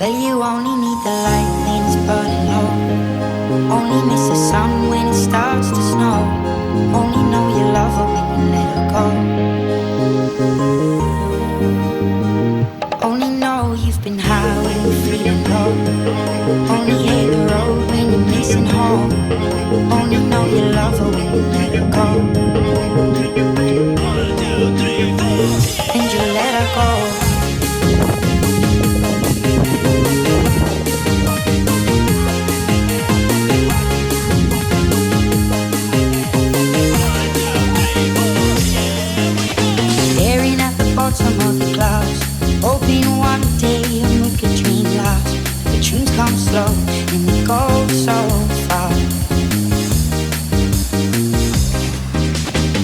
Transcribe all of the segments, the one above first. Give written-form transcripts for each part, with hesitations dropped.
Well, you only need the light when it's burning low. Only miss the sun when it starts to snow. Only know you love her when you let her go. Only know you've been high when you're feeling low. Only hate the road when you're missing home. Only know you love her when you let her go. And you let her go. Bottom of the clouds, hoping one day you'll make a dream last. The dreams come slow and they go so fast.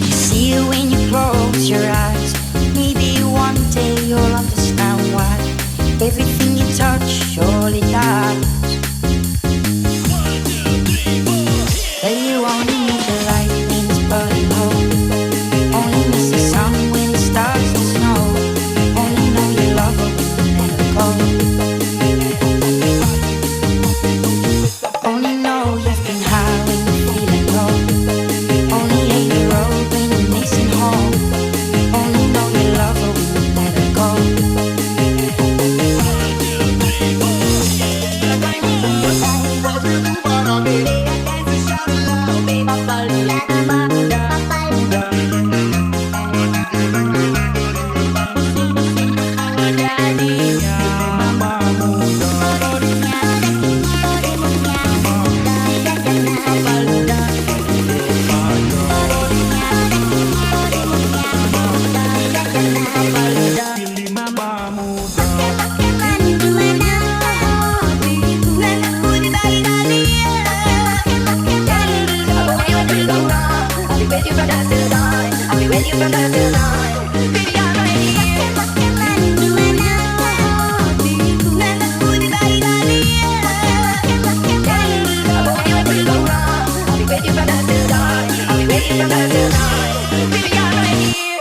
You see it when you close your eyes. Maybe one day you'll understand why everything you touch surely dies. But you only need the light when it's burning low. Only miss the sun when it starts to snow. Only know you love her when you let her go. Only know you've been high when you're feeling low. Only hate the road when you're missing home. Only know you love her when you let her go.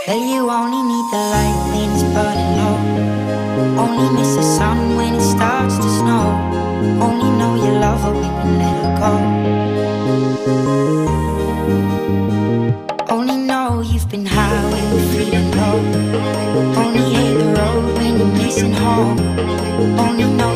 Well, you only need the light when it's burning low. Only miss the sun when it starts to snow. Only know you love her when you let her go. Only know you've been high when you're feeling low. Only hate the road when you're missing home. Only know